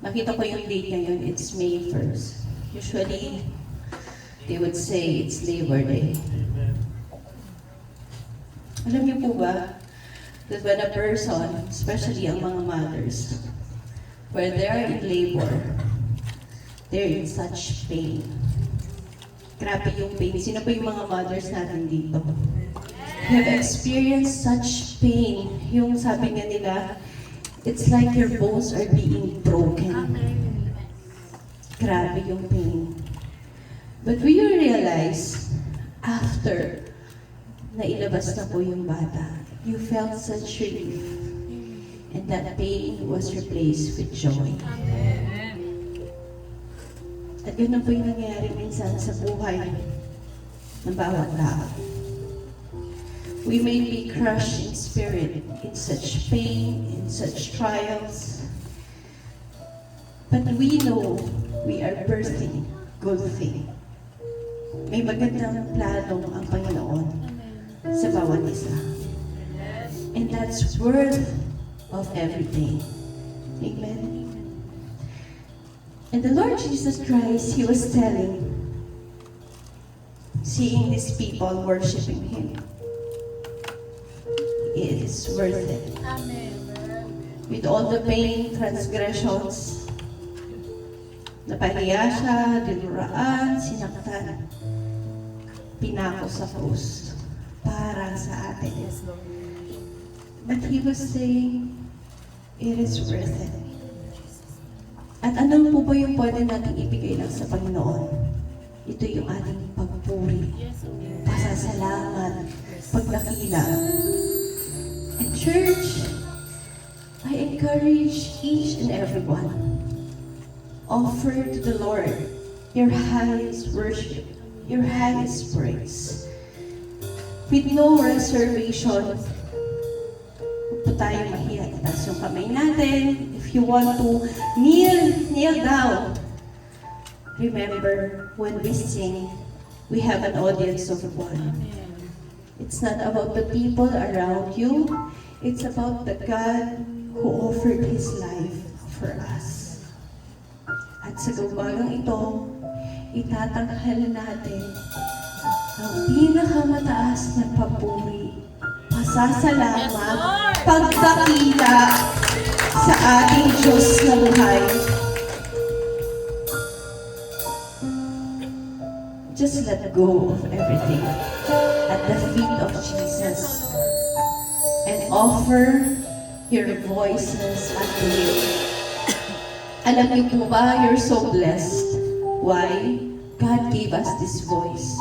Nakita ko yung date ngayon, it's May 1st. Usually, they would say it's Labor Day. Alam niyo po ba, that when a person, especially ang mga mothers, where they are in labor, they're in such pain. Grabe yung pain. Sino po yung mga mothers natin dito? Have experienced such pain. Yung sabi nga nila, it's like your bones are being broken. Grabe yung pain. But will you realize, after nailabas na po yung bata, you felt such relief. And that pain was replaced with joy. At yun na po yung nangyayari minsan sa buhay ng bawat tao. We may be crushed in spirit, in such pain, in such trials. But we know we are birthing good thing. May magandang plano ang Panginoon sa bawat isa. And that's worth of everything. Amen. And the Lord Jesus Christ, He was telling, seeing these people worshiping Him, it is worth it. Amen. With all the pain, transgressions, napahiya siya, dinuraan, sinaktan, pinako sa krus para sa atin. But He was saying, it is worth it. At ano po ba yung pwede natin ibigay lang sa Panginoon? Ito yung ating pagpuri, pasasalamat, pagdakila. And church, I encourage each and everyone, offer to the Lord your highest worship, your highest praise. With no reservation, huwag po tayo mahiya. Itaas yung kamay natin. If you want to kneel down. Remember, when we sing, we have an audience of one. It's not about the people around you. It's about the God who offered His life for us. At sa umagang ito, itatanghal natin ang pinakamataas na papuri, pasasalamat, pagdakila sa ating Diyos na buhay. Just let go of everything at the feet of Jesus and offer your voices unto Him. Alam niyo po ba, you're so blessed. Why? God gave us this voice.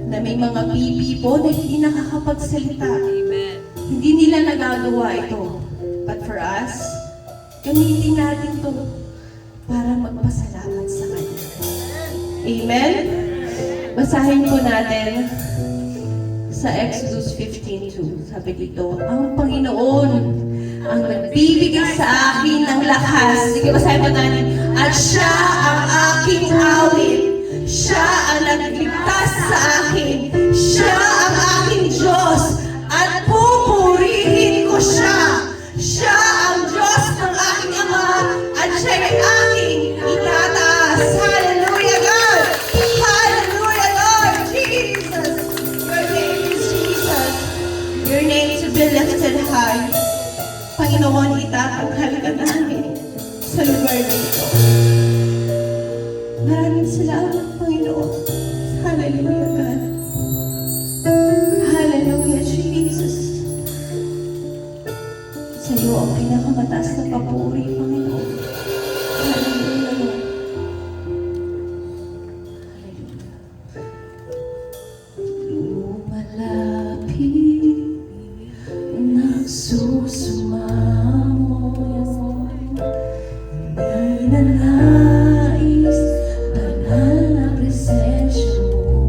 Na may mga people na hindi nakakapagsalita. Amen. Hindi nila nagagawa ito. But for us, gamitin natin ito para magpasalamat sa Kanya. Amen? Basahin po natin sa Exodus 15:2. Sabi dito, ang Panginoon ang nagbibigay sa akin ng lakas. Sige, basahin po natin. At Siya ang aking awit. Siya ang nagligtas sa akin. Siya ang aking Diyos. At pupurihin ko Siya. Siya ang Diyos ng aking Ama. At Siya ay aking itataas. Hallelujah, God! Hallelujah, Lord Jesus! Your name is Jesus. Your name to be lifted high. Panginoon, itatanghal ka namin sa lugar na ito. Maraming salamat, Panginoon. Hallelujah, God. Hallelujah, Jesus. Sa iyo ang pinakamataas na papuri, Panginoon. Hallelujah, Lord. Hallelujah. Lumalapit, nagsusumamo, ninanais, banal na presensya mo.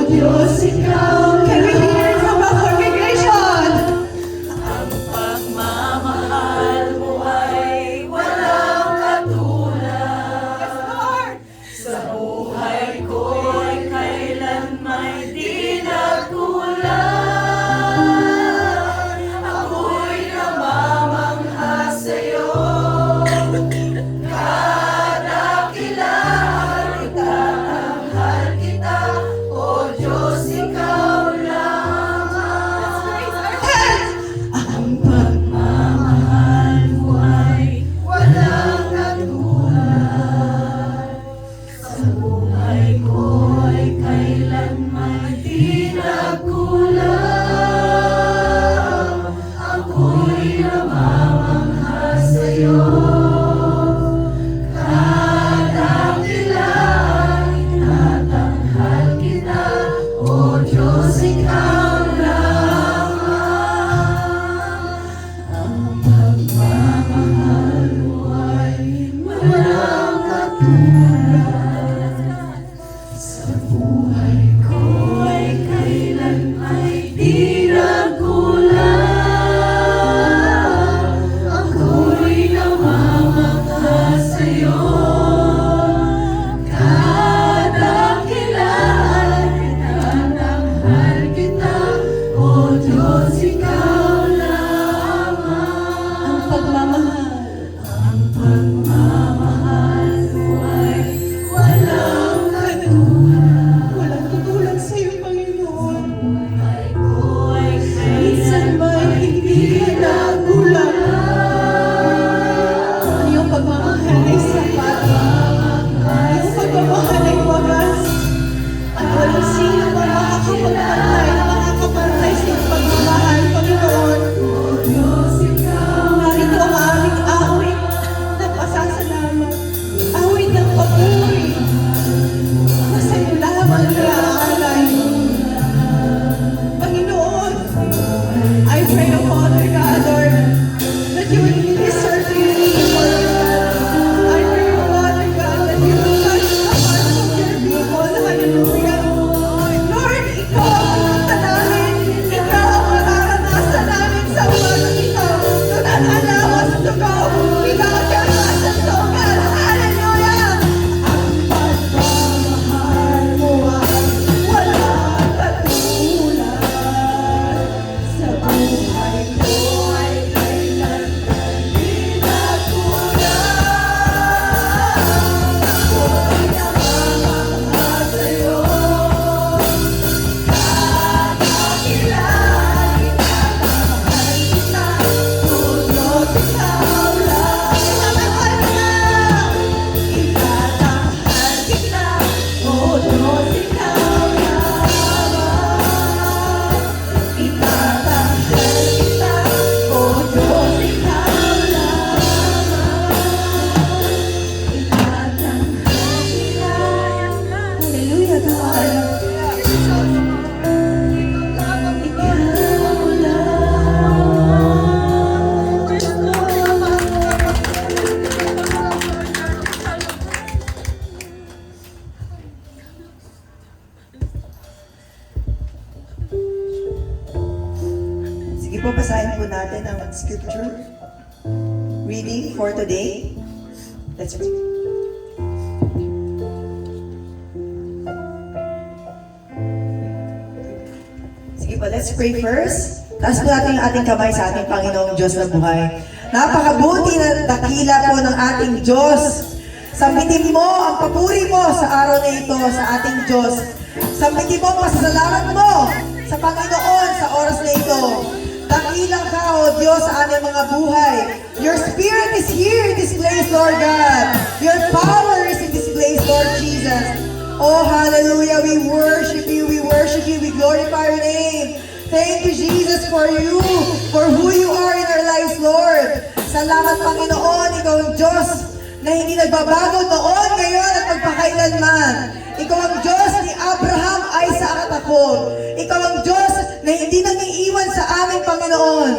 Diyos, ikaw. Can we hear it from our congregation? Ang pagmamahal mo ay walang katulad. Yes, Lord. Sa buhay ko ay kailan may di nagkulang. Ako'y namamangha sa'yo. Kadakilaan kita, tanghal kita, O Diyos, ikaw lamang. Ang pagmamahal mo ay walang katulad. Sa buhay ko ay kailan may di nagkulang. Ako'y namamangha sa'yo. Kadakilaan kita, tanghal kita, O Diyos, ikaw lamang. Ang pagmamahal mo ay walang katulad. Sa buhay ko ay kailan may di nagkulang. Ako'y namamangha sa'yo. Kadakilaan kita, tanghal kita, O Diyos, ikaw lamang. Ang pagmamahal. Ang pagmamahal mo ay walang katulad. Walang tutulad sa iyo, Panginoon. Buhay ko ay Minsan kailan may hindi ka nagulang. Ang iyong pagmamahal ay sapat. Ang iyong pagmamahal ay wagas. At walang sino pa makakapagpantay sa iyong pagmamahal, Panginoon. Diyos, ikaw Narito ang aming awit ng pasasalamat. Awit ng papuri. Na sa iyo lamang nilaalay. Panginoon, I pray, O Father God, Lord, that you would minister to your people. I pray, O Father God, that you would touch the hearts of your people. Hallelujah. Lord, ikaw ang pumunta namin. Ikaw ang mararanasan namin sa umaga ito. Do not allow us to go without your presence, O God. Hallelujah. Ang pagmamahal mo ay walang katulad. Sa buhay ko ay kailan di nagkulang. Ako'y namamangha sa'yo. Kadakilaan kita, tanghal kita, O Diyos, ikaw lang. Itatahal kita, O Diyos, ikaw lamang. Itatahal kita, O Diyos, ikaw lamang. Hallelujah, God. Sige po, basahin po natin ang scripture reading for today. Let's pray. Sige po, let's pray first. Taas po natin ang ating kamay sa ating Panginoong Diyos na buhay. Napakabuti na dakila po ng ating Diyos. Sambitin mo ang papuri mo sa araw na ito sa ating Diyos. Sambitin mo ang pasasalamat mo sa Panginoon sa oras na ito. Dakilang ka, O Diyos, sa aming mga buhay. Your Spirit is here in this place, Lord God. Your power is in this place, Lord Jesus. Oh, hallelujah. We worship you. We worship you. We glorify your name. Thank you, Jesus, for you, for who you are in our lives, Lord. Salamat, Panginoon. Ikaw ang Diyos na hindi nagbabago noon, ngayon, at magpakailanman. Ikaw ang Diyos ni Abraham, Isaac at ako. Ikaw ang Diyos na hindi nangiiwan sa aming Panginoon.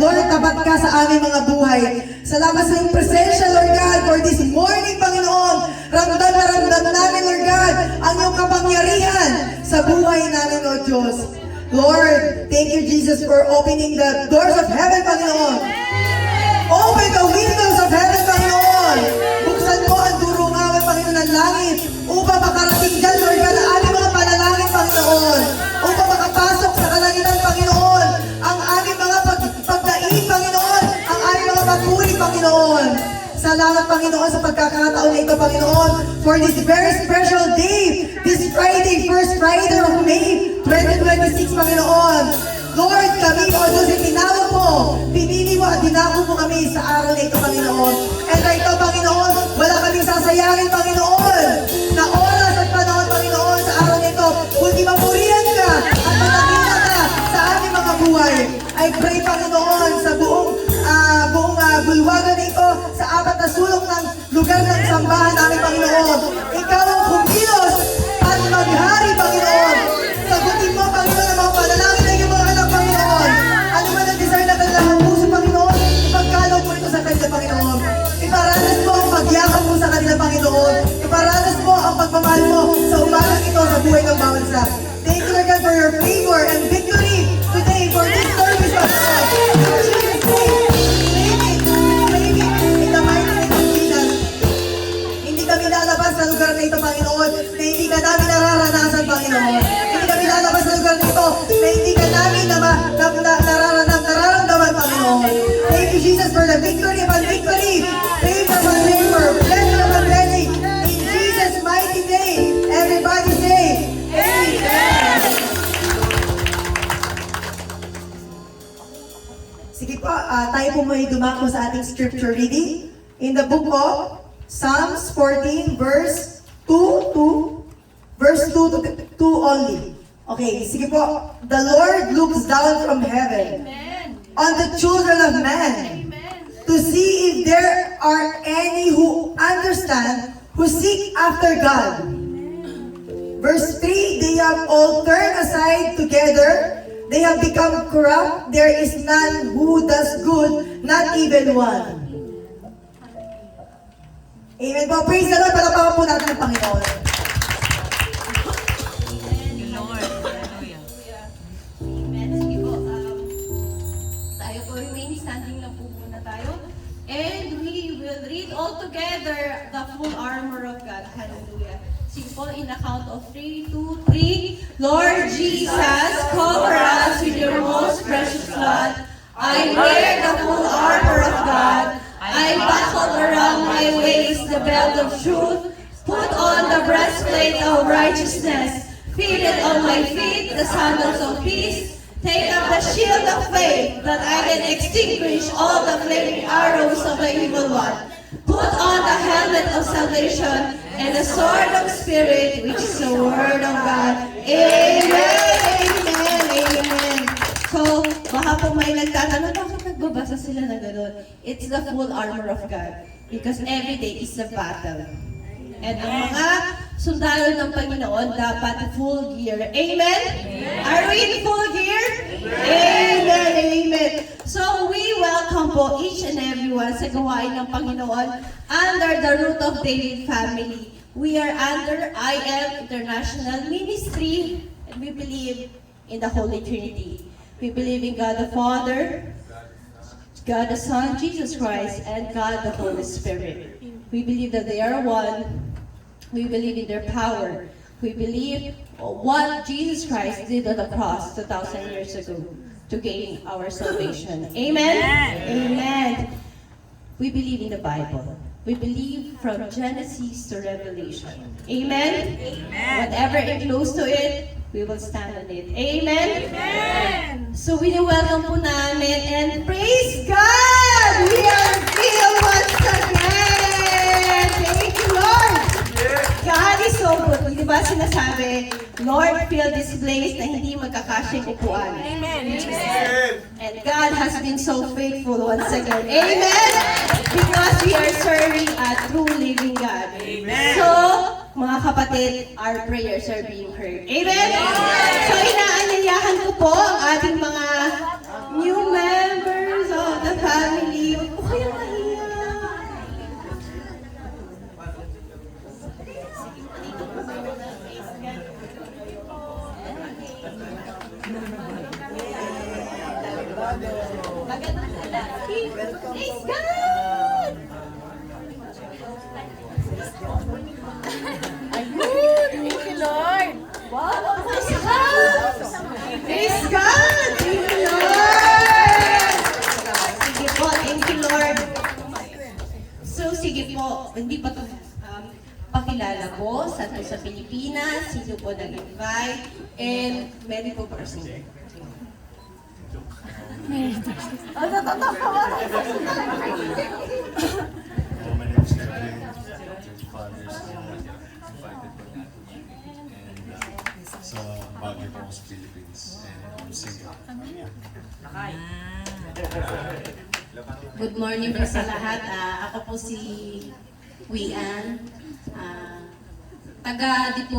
Lord, tapat ka sa aming mga buhay. Salamat sa iyong presensya, Lord God, for this morning, Panginoon. Ramdam na ramdam namin, Lord God, ang iyong kapangyarihan sa buhay buhay namin, O Diyos. Lord, thank you, Jesus, for opening the doors of heaven, Panginoon. Open the windows of heaven, Panginoon. Buksan mo ang durungawan, Panginoon, ng langit upang makarating dyan, Lord God, ang aming mga panalangin, Panginoon. Upang makapasok sa kalangitan, Panginoon, ang aming mga pagdaig, Panginoon, ang aming mga papuri, Panginoon. Salamat, Panginoon, sa pagkakataon na ito, Panginoon, for this very special day, this Friday, first Friday of May 2026, Panginoon. Lord, kami, O Diyos, itinawag mo, pinili mo at dinako mo kami sa araw na ito, Panginoon. And right now, Panginoon, wala kaming sasayangin, Panginoon, na oras at panahon, Panginoon, sa araw na ito, kundi mapurihan ka at matagina ka sa aming mga buhay. I pray, Panginoon, sa buong bulwagan na ito, sa apat na sulok ng lugar ng sambahan namin, Panginoon. Ikaw ang kumilos at maghari, Panginoon. Sagutin mo, Panginoon, ang mga panalangin ng iyong mga anak, Panginoon. Ano man ang desire na kanilang puso, Panginoon, ipagkalog mo ito sa kanila, Panginoon. Iparanas mo ang pagyakap mo sa kanila, Panginoon. Iparanas mo ang pagmamahal mo sa umagang ito sa buhay ng bawat isa. Thank you, Lord God, for your favor and victory today for this service, Panginoon. In Jesus' name, in the mighty name of Jesus. Hindi kami lalabas sa lugar na ito, Panginoon, na hindi ka namin nararanasan, Panginoon. Hindi kami lalabas sa lugar na ito na hindi ka namin nararamdaman, Panginoon. Thank you, Jesus, for the victory upon victory. Favor upon favor. Blessing upon blessing. In Jesus' mighty name, everybody say, Amen. Sige po, tayo po may dumako sa ating scripture reading. In the book of Psalms 14, verse 2 to verse 2 to 2 only. Okay, sige po. The Lord looks down from heaven on the children of man to see if there are any who understand, who seek after God. Verse 3, they have all turned aside together. They have become corrupt. There is none who does good, not even one. Amen po. Praise the Lord. Palapakan po natin ang Panginoon. Amen. Sige po. Tayo po remain standing lang po muna tayo. And we will read all together the full armor of God. Hallelujah. Sige po, in the count of 3, 2, 3. Lord Jesus, cover us with your most precious blood. I wear the full armor of God. I buckle around my waist the belt of truth. Put on the breastplate of righteousness. Fitted on my feet the sandals of peace. Take up the shield of faith that I can extinguish all the flaming arrows of the evil one. Put on the helmet of salvation and the sword of Spirit, which is the word of God. Amen! Amen! Amen! So, baka po may nagtatanong, bakit nagbabasa sila na gano'n? It's the full armor of God. Because every day is a battle. And ang mga sundalo ng Panginoon dapat full gear. Amen? Are we in full gear? Amen! Amen! So we welcome po each and everyone sa gawain ng Panginoon under the root of David family. We are under IM International Ministry and we believe in the Holy Trinity. We believe in God the Father, God the Son, Jesus Christ, and God the Holy Spirit. We believe that they are one. We believe in their power. We believe what Jesus Christ did on the cross 2,000 years ago to gain our salvation. Amen? Amen. We believe in the Bible. We believe from Genesis to Revelation. Amen? Whatever includes to it, we will stand on it. Amen? So we welcome po namin and praise God! We are filled once again! Thank you, Lord! God is so good. Di ba sinasabi, Lord, fill this place na hindi magkakasya yung upuan. Amen. And God has been so faithful once again. Amen? Because we are serving a true living God. Amen. So, mga kapatid, our prayers are being heard. Amen? So, inaanyayahan ko po ang ating mga new members of the family. Huwag po kayong mahiya. Praise God! Ayun! Thank you, Lord! Wow! Praise God! Praise God! Thank you, Lord! Sige po, thank you, Lord. So, sige po, hindi pa to pakilala po sa Pilipinas, sino po nag-invite, and Mary po person. My name is Kevin, Church Fathers, invited po natin. And sa Baguio po ako sa Philippines, and I'm single. Good morning po sa lahat. Ako po si Wian. Taga dito